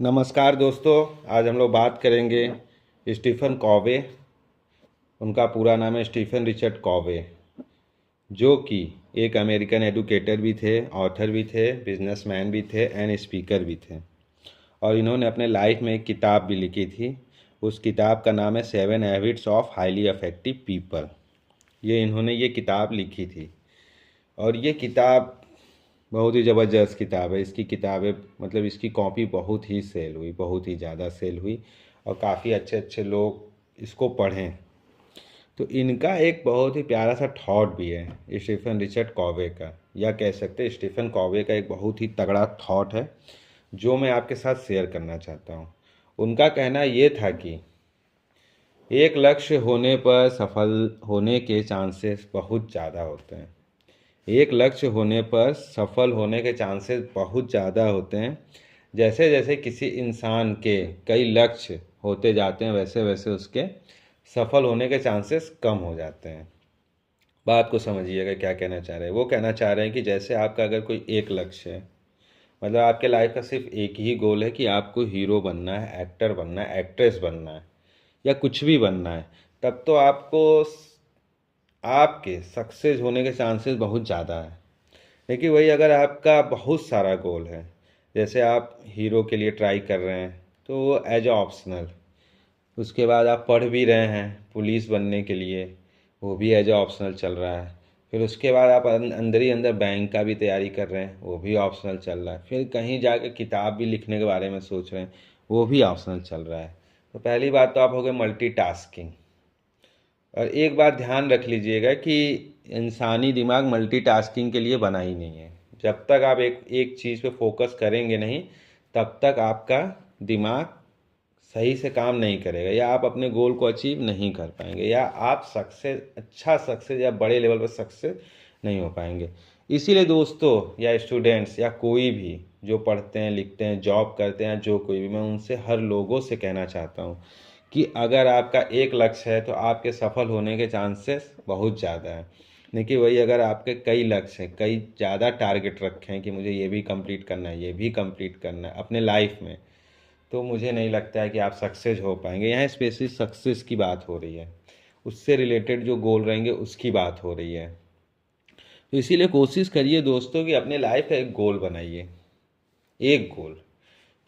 नमस्कार दोस्तों। आज हम लोग बात करेंगे स्टीफन कॉवे। उनका पूरा नाम है स्टीफन रिचर्ड कॉवे, जो कि एक अमेरिकन एडुकेटर भी थे, ऑथर भी थे, बिजनेसमैन भी थे एंड स्पीकर भी थे। और इन्होंने अपने लाइफ में एक किताब भी लिखी थी। उस किताब का नाम है 7 habits of highly effective people. इन्होंने ये किताब लिखी थी और ये किताब बहुत ही ज़बरदस्त किताब है। इसकी किताबें मतलब इसकी कॉपी बहुत ही सेल हुई, बहुत ही ज़्यादा सेल हुई और काफ़ी अच्छे अच्छे लोग इसको पढ़ें। तो इनका एक बहुत ही प्यारा सा थॉट भी है स्टीफन रिचर्ड कॉवे का, या कह सकते हैं स्टीफन कॉवे का एक बहुत ही तगड़ा थॉट है जो मैं आपके साथ शेयर करना चाहता हूँ। उनका कहना ये था कि एक लक्ष्य होने पर सफल होने के चांसेस बहुत ज़्यादा होते हैं। एक लक्ष्य होने पर सफल होने के चांसेस बहुत ज़्यादा होते हैं। जैसे जैसे किसी इंसान के कई लक्ष्य होते जाते हैं वैसे वैसे उसके सफल होने के चांसेस कम हो जाते हैं। बात को समझिएगा क्या कहना चाह रहे हैं। वो कहना चाह रहे हैं कि जैसे आपका अगर कोई एक लक्ष्य है, मतलब आपके लाइफ का सिर्फ एक ही गोल है कि आपको हीरो बनना है, एक्टर बनना है, एक्ट्रेस बनना है या कुछ भी बनना है, तब तो आपके सक्सेस होने के चांसेस बहुत ज़्यादा है। लेकिन वही अगर आपका बहुत सारा गोल है, जैसे आप हीरो के लिए ट्राई कर रहे हैं तो वो एज ऑप्शनल, उसके बाद आप पढ़ भी रहे हैं पुलिस बनने के लिए, वो भी एज ऑप्शनल चल रहा है। फिर उसके बाद आप अंदर ही अंदर बैंक का भी तैयारी कर रहे हैं, वो भी ऑप्शनल चल रहा है। फिर कहीं जाके किताब भी लिखने के बारे में सोच रहे हैं, वो भी ऑप्शनल चल रहा है। तो पहली बात तो आप हो गए मल्टीटास्किंग। और एक बात ध्यान रख लीजिएगा कि इंसानी दिमाग मल्टीटास्किंग के लिए बना ही नहीं है। जब तक आप एक एक चीज़ पे फोकस करेंगे नहीं, तब तक आपका दिमाग सही से काम नहीं करेगा, या आप अपने गोल को अचीव नहीं कर पाएंगे, या आप सक्सेस या बड़े लेवल पर सक्सेस नहीं हो पाएंगे। इसीलिए दोस्तों या स्टूडेंट्स या कोई भी जो पढ़ते हैं, लिखते हैं, जॉब करते हैं, जो कोई भी, मैं उनसे हर लोगों से कहना चाहता हूँ कि अगर आपका एक लक्ष्य है तो आपके सफल होने के चांसेस बहुत ज़्यादा हैं। देखिए वही अगर आपके कई लक्ष्य हैं, कई ज़्यादा टारगेट रखे हैं कि मुझे ये भी कंप्लीट करना है, ये भी कंप्लीट करना है अपने लाइफ में, तो मुझे नहीं लगता है कि आप सक्सेस हो पाएंगे। यहाँ स्पेशली सक्सेस की बात हो रही है, उससे रिलेटेड जो गोल रहेंगे उसकी बात हो रही है। तो इसीलिए कोशिश करिए दोस्तों कि अपने लाइफ का एक गोल बनाइए। एक गोल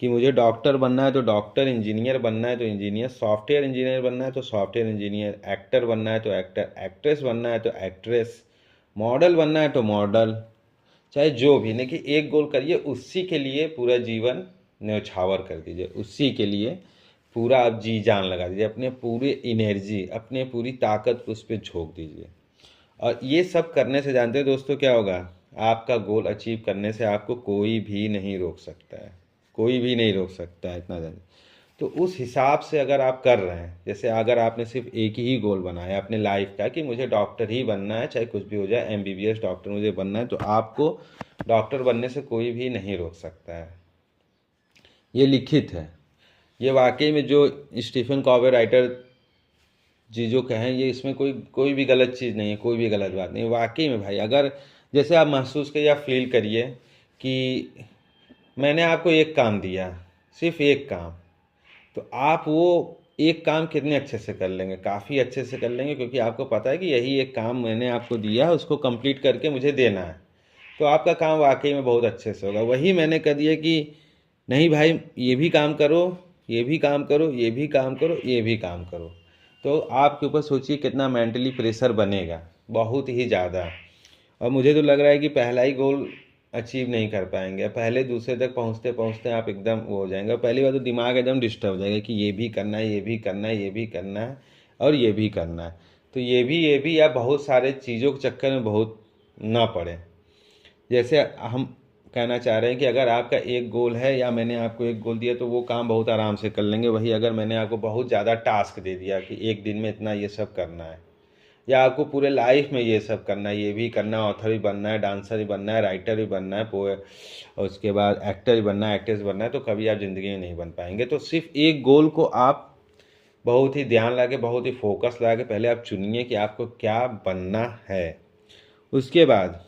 कि मुझे डॉक्टर बनना है तो डॉक्टर, इंजीनियर बनना है तो इंजीनियर, सॉफ्टवेयर इंजीनियर बनना है तो सॉफ्टवेयर इंजीनियर, एक्टर बनना है तो एक्टर, एक्ट्रेस बनना है तो एक्ट्रेस, मॉडल बनना है तो मॉडल, चाहे जो भी। लेकिन एक गोल करिए, उसी के लिए पूरा जीवन न्यौछावर कर दीजिए, उसी के लिए पूरा आप जी जान लगा दीजिए, अपने पूरे एनर्जी, अपने पूरी ताकत उस पर झोंक दीजिए। और ये सब करने से जानते हैं दोस्तों क्या होगा, आपका गोल अचीव करने से आपको कोई भी नहीं रोक सकता है, कोई भी नहीं रोक सकता है, इतना जानिए। तो उस हिसाब से अगर आप कर रहे हैं, जैसे अगर आपने सिर्फ एक ही गोल बनाया अपने लाइफ का कि मुझे डॉक्टर ही बनना है, चाहे कुछ भी हो जाए, एमबीबीएस डॉक्टर मुझे बनना है, तो आपको डॉक्टर बनने से कोई भी नहीं रोक सकता है। ये लिखित है। ये वाकई में जो स्टीफन कॉवे राइटर जी जो कहें, ये इसमें कोई कोई भी गलत चीज़ नहीं है, कोई भी गलत बात नहीं है। वाकई में भाई, अगर जैसे आप महसूस करिए, आप फील करिए कि मैंने आपको एक काम दिया, सिर्फ एक काम, तो आप वो एक काम कितने अच्छे से कर लेंगे, काफ़ी अच्छे से कर लेंगे, क्योंकि आपको पता है कि यही एक काम मैंने आपको दिया है, उसको कंप्लीट करके मुझे देना है। तो आपका काम वाकई में बहुत अच्छे से होगा। वही मैंने कह दिया कि नहीं भाई, ये भी काम करो, ये भी काम करो, ये भी काम करो, ये भी काम करो, तो आपके ऊपर सोचिए कितना मेंटली प्रेशर बनेगा, बहुत ही ज़्यादा। और मुझे तो लग रहा है कि पहला ही गोल अचीव नहीं कर पाएंगे, पहले दूसरे तक पहुंचते पहुंचते आप एकदम वो हो जाएंगे। पहली बार तो दिमाग एकदम डिस्टर्ब हो जाएगा कि ये भी करना है, ये भी करना है, ये भी करना है और ये भी करना है। तो ये भी या बहुत सारे चीज़ों के चक्कर में बहुत ना पड़े। जैसे हम कहना चाह रहे हैं कि अगर आपका एक गोल है या मैंने आपको एक गोल दिया तो वो काम बहुत आराम से कर लेंगे। वही अगर मैंने आपको बहुत ज़्यादा टास्क दे दिया कि एक दिन में इतना ये सब करना है, या आपको पूरे लाइफ में ये सब करना है, ये भी करना है, ऑथर भी बनना है, डांसर भी बनना है, राइटर भी बनना है, पोए और उसके बाद एक्टर भी बनना है, एक्ट्रेस बनना है, तो कभी आप ज़िंदगी में नहीं बन पाएंगे। तो सिर्फ एक गोल को आप बहुत ही ध्यान लगा के, बहुत ही फोकस लगा के पहले आप चुनिए कि आपको क्या बनना है। उसके बाद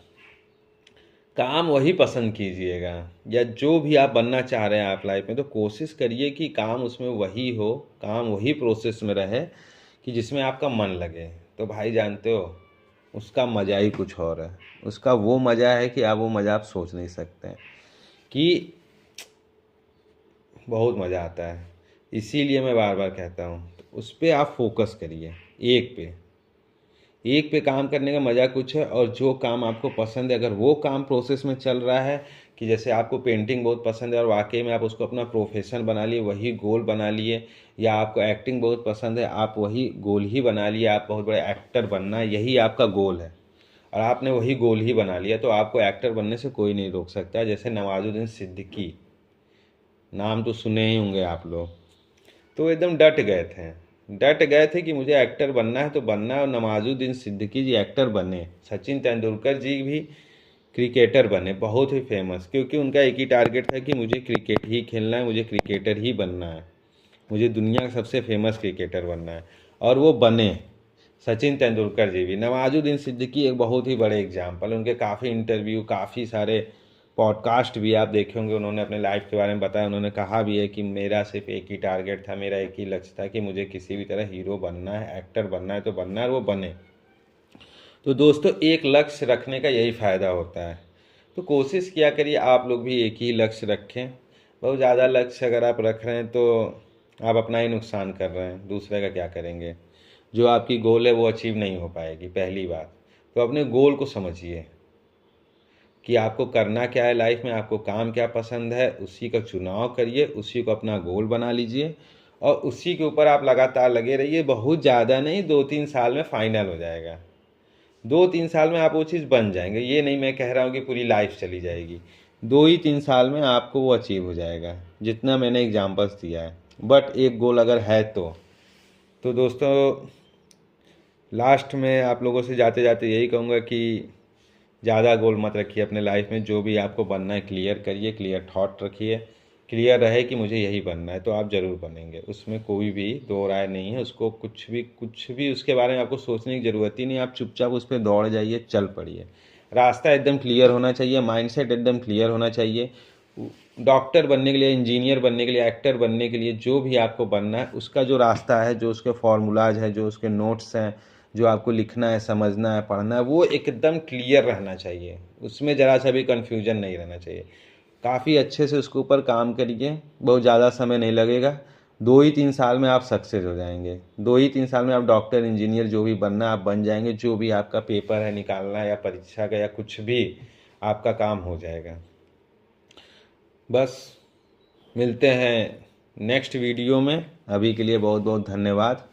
काम वही पसंद कीजिएगा, या जो भी आप बनना चाह रहे हैं आप लाइफ में, तो कोशिश करिए कि काम उसमें वही हो, काम वही प्रोसेस में रहे कि जिसमें आपका मन लगे। तो भाई जानते हो, उसका मज़ा ही कुछ और है। उसका वो मज़ा है कि आप वो मज़ा आप सोच नहीं सकते हैं, कि बहुत मज़ा आता है। इसीलिए मैं बार बार कहता हूँ, तो उस पर आप फोकस करिए, एक पे काम करने का मज़ा कुछ है। और जो काम आपको पसंद है, अगर वो काम प्रोसेस में चल रहा है, कि जैसे आपको पेंटिंग बहुत पसंद है और वाकई में आप उसको अपना प्रोफेशन बना लिए, वही गोल बना लिए, या आपको एक्टिंग बहुत पसंद है, आप वही गोल ही बना लिए, आप बहुत बड़े एक्टर बनना है, यही आपका गोल है, और आपने वही गोल ही बना लिया, तो आपको एक्टर बनने से कोई नहीं रोक सकता। जैसे नवाजुद्दीन सिद्दीकी, नाम तो सुने ही होंगे आप लोग, तो एकदम डट गए थे कि मुझे एक्टर बनना है तो बनना है। और नवाजुद्दीन सिद्दीकी जी एक्टर बने, सचिन तेंदुलकर जी भी क्रिकेटर बने, बहुत ही फेमस, क्योंकि उनका एक ही टारगेट था कि मुझे क्रिकेट ही खेलना है, मुझे क्रिकेटर ही बनना है, मुझे दुनिया का सबसे फेमस क्रिकेटर बनना है, और वो बने। सचिन तेंदुलकर जी भी, नवाजुद्दीन सिद्दीकी एक बहुत ही बड़े एग्जाम्पल, उनके काफ़ी इंटरव्यू, काफ़ी सारे पॉडकास्ट भी आप देखे होंगे, उन्होंने अपने लाइफ के बारे में बताया। उन्होंने कहा भी है कि मेरा सिर्फ एक ही टारगेट था, मेरा एक ही लक्ष्य था कि मुझे किसी भी तरह हीरो बनना है, एक्टर बनना है तो बनना है, और वो बने। तो दोस्तों, एक लक्ष्य रखने का यही फ़ायदा होता है। तो कोशिश किया करिए आप लोग भी एक ही लक्ष्य रखें। बहुत ज़्यादा लक्ष्य अगर आप रख रहे हैं तो आप अपना ही नुकसान कर रहे हैं, दूसरे का क्या करेंगे। जो आपकी गोल है वो अचीव नहीं हो पाएगी, पहली बात। तो अपने गोल को समझिए कि आपको करना क्या है लाइफ में, आपको काम क्या पसंद है, उसी का चुनाव करिए, उसी को अपना गोल बना लीजिए, और उसी के ऊपर आप लगातार लगे रहिए। बहुत ज़्यादा नहीं, 2-3 साल में फाइनल हो जाएगा। 2-3 साल में आप वो चीज़ बन जाएंगे। ये नहीं मैं कह रहा हूँ कि पूरी लाइफ चली जाएगी, 2 ही 3 साल में आपको वो अचीव हो जाएगा, जितना मैंने एग्जांपल्स दिया है। बट एक गोल अगर है तो दोस्तों, लास्ट में आप लोगों से जाते जाते यही कहूँगा कि ज़्यादा गोल मत रखिए अपने लाइफ में। जो भी आपको बनना है क्लियर करिए, क्लियर थॉट रखिए, क्लियर रहे कि मुझे यही बनना है, तो आप ज़रूर बनेंगे, उसमें कोई भी दो राय नहीं है। उसको कुछ भी उसके बारे में आपको सोचने की ज़रूरत ही नहीं, आप चुपचाप उस पर दौड़ जाइए, चल पड़िए। रास्ता एकदम क्लियर होना चाहिए, माइंडसेट एकदम क्लियर होना चाहिए। डॉक्टर बनने के लिए, इंजीनियर बनने के लिए, एक्टर बनने के लिए, जो भी आपको बनना है, उसका जो रास्ता है, जो उसके फार्मूलाज है, जो उसके नोट्स हैं, जो आपको लिखना है, समझना है, पढ़ना है, वो एकदम क्लियर रहना चाहिए। उसमें ज़रा सा भी कन्फ्यूजन नहीं रहना चाहिए। काफ़ी अच्छे से उसके ऊपर काम करिए, बहुत ज़्यादा समय नहीं लगेगा। 2 ही 3 साल में आप सक्सेस हो जाएंगे। 2 ही 3 साल में आप डॉक्टर, इंजीनियर, जो भी बनना है आप बन जाएंगे। जो भी आपका पेपर है निकालना, या परीक्षा का, या कुछ भी आपका काम हो जाएगा। बस मिलते हैं नेक्स्ट वीडियो में। अभी के लिए बहुत बहुत धन्यवाद।